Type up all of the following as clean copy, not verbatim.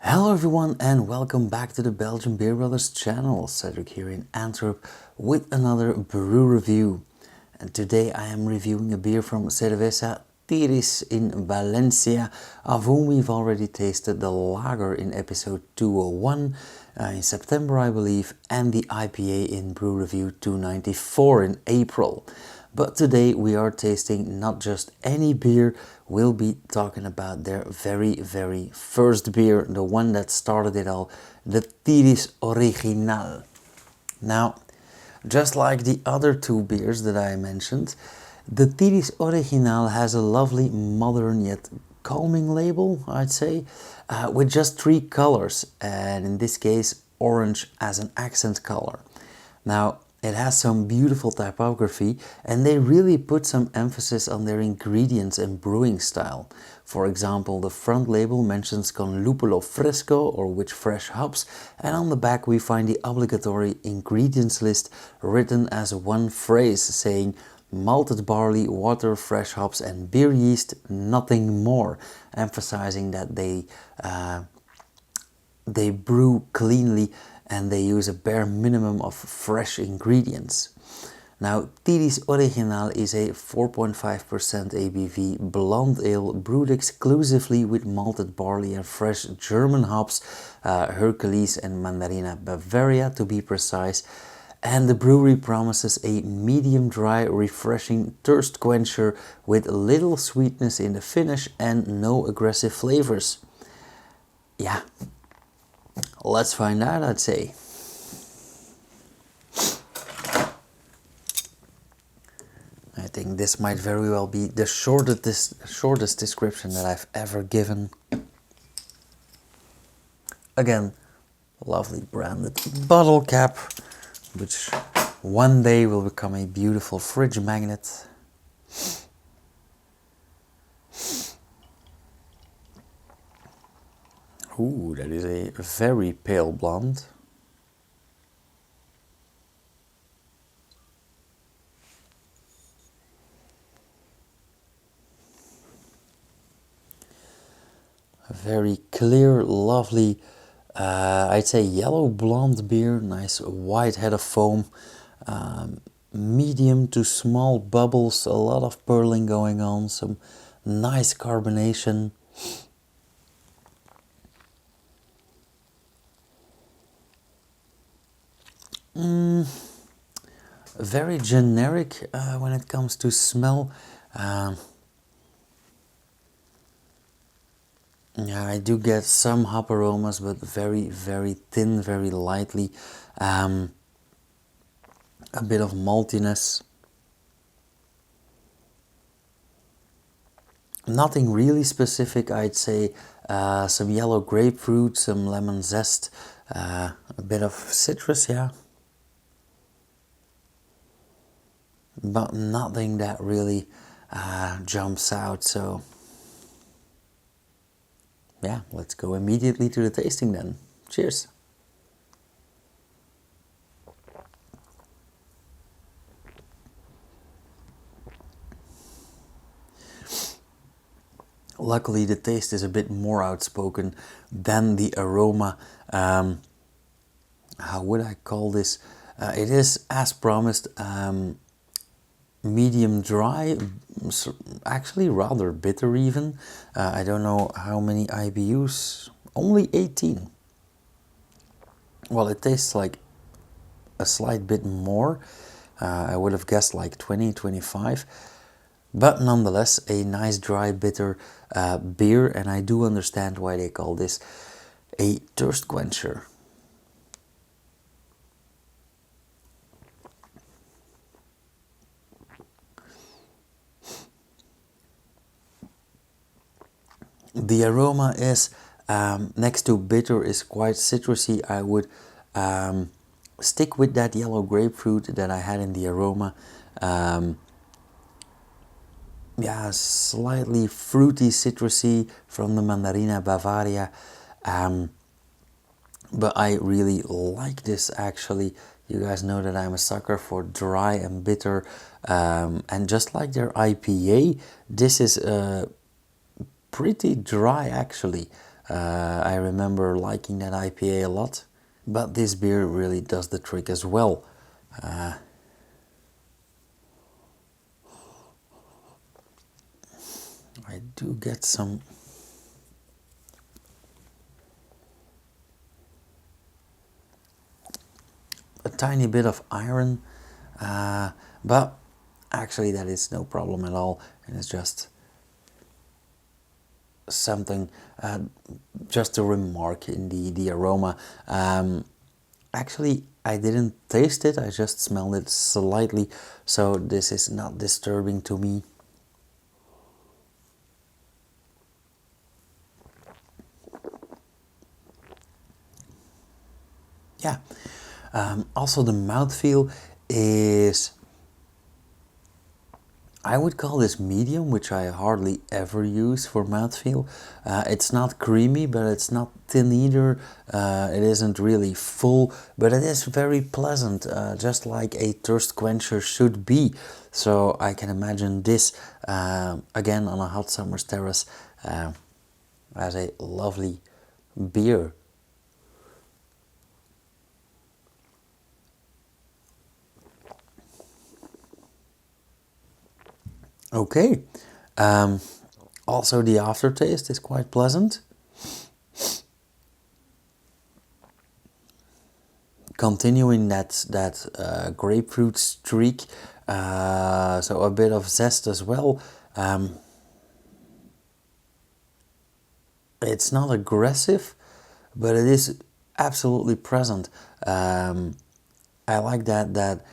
Hello everyone and welcome back to the Belgian Beer Brothers channel. Cedric here in Antwerp with another brew review. And today I am reviewing a beer from Cerveza Tyris in Valéncia, of whom we've already tasted the lager in episode 201 in September I believe, and the IPA in Brew Review 294 in April. But today we are tasting not just any beer, we'll be talking about their very first beer, the one that started it all, the Tyris Original. Now, just like the other two beers that I mentioned, the Tyris Original has a lovely modern yet calming label, I'd say, with just three colors, and in this case orange as an accent color. Now, it has some beautiful typography and they really put some emphasis on their ingredients and brewing style. For example, the front label mentions con lupulo fresco, or with fresh hops, and on the back we find the obligatory ingredients list written as one phrase saying malted barley, water, fresh hops and beer yeast, nothing more, emphasizing that they brew cleanly and they use a bare minimum of fresh ingredients. Now, Tyris Original is a 4.5% ABV blonde ale brewed exclusively with malted barley and fresh German hops, Hercules and Mandarina Bavaria to be precise. And the brewery promises a medium dry, refreshing thirst quencher with little sweetness in the finish and no aggressive flavors. Yeah, let's find out, I'd say. I think this might very well be the shortest description that I've ever given. Again, lovely branded bottle cap, which one day will become a beautiful fridge magnet. Ooh, that is a very pale blonde. A very clear, lovely, I'd say yellow blonde beer, nice white head of foam, medium to small bubbles, a lot of purling going on, some nice carbonation. Very generic when it comes to smell. Yeah, I do get some hop aromas, but very thin, very lightly. A bit of maltiness. Nothing really specific, I'd say. Some yellow grapefruit, some lemon zest, a bit of citrus, yeah. But nothing that really jumps out, so yeah, let's go immediately to the tasting then. Cheers! Luckily the taste is a bit more outspoken than the aroma. How would I call this? It is, as promised, medium dry, actually rather bitter even. I don't know how many IBUs, only 18. Well, it tastes like a slight bit more. I would have guessed like 20, 25. But nonetheless, a nice dry bitter beer, and I do understand why they call this a thirst quencher. The aroma is, next to bitter, is quite citrusy. I would stick with that yellow grapefruit that I had in the aroma. Yeah, slightly fruity, citrusy from the Mandarina Bavaria. But I really like this actually. You guys know that I'm a sucker for dry and bitter. And just like their IPA, this is pretty dry actually. I remember liking that IPA a lot, but this beer really does the trick as well. I do get a tiny bit of iron, but actually that is no problem at all, and it's just something, just a remark in the aroma. Actually, I didn't taste it, I just smelled it slightly, so this is not disturbing to me. Yeah, also the mouthfeel is, I would call this medium, which I hardly ever use for mouthfeel. It's not creamy, but it's not thin either. It isn't really full, but it is very pleasant, just like a thirst quencher should be. So I can imagine this, again on a hot summer's terrace, as a lovely beer. Okay, also the aftertaste is quite pleasant. Continuing that grapefruit streak, so a bit of zest as well. It's not aggressive, but it is absolutely present. I like that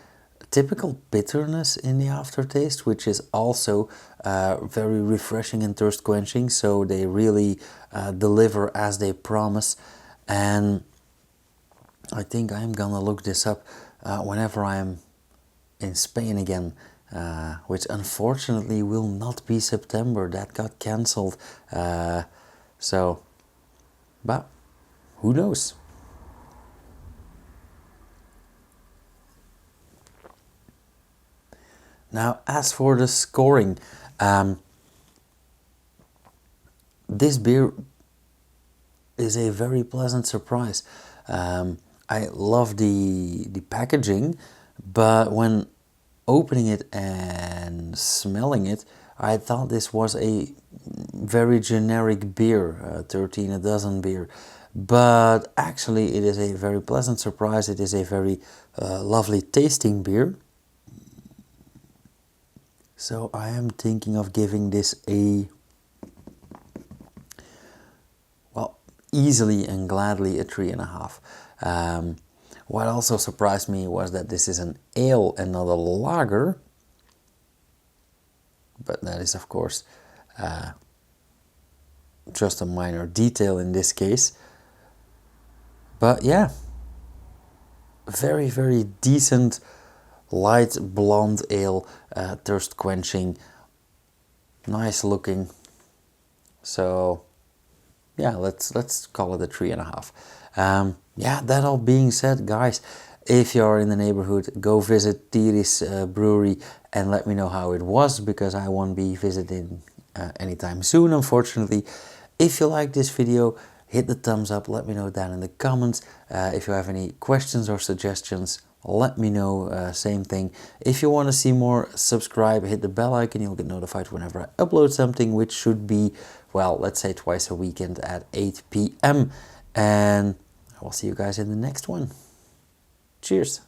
typical bitterness in the aftertaste, which is also very refreshing and thirst quenching, so they really deliver as they promise. And I think I'm gonna look this up whenever I'm in Spain again, which unfortunately will not be September. That got cancelled, so, but who knows. Now, as for the scoring, this beer is a very pleasant surprise. I love the packaging, but when opening it and smelling it, I thought this was a very generic beer, 13 a dozen beer. But actually it is a very pleasant surprise. It is a very lovely tasting beer. So I am thinking of giving this a, well, easily and gladly a 3.5. What also surprised me was that this is an ale and not a lager. But that is, of course, just a minor detail in this case. But yeah, very, very decent light blonde ale, thirst quenching, nice looking. So yeah, let's call it a 3.5. Yeah, that all being said, guys, if you're in the neighborhood, go visit Tyris Brewery and let me know how it was, because I won't be visiting anytime soon, unfortunately. If you like this video, hit the thumbs up, let me know down in the comments. If you have any questions or suggestions, let me know, same thing. If you want to see more, subscribe, hit the bell icon, you'll get notified whenever I upload something, which should be, well, let's say twice a weekend at 8 p.m. And I will see you guys in the next one. Cheers.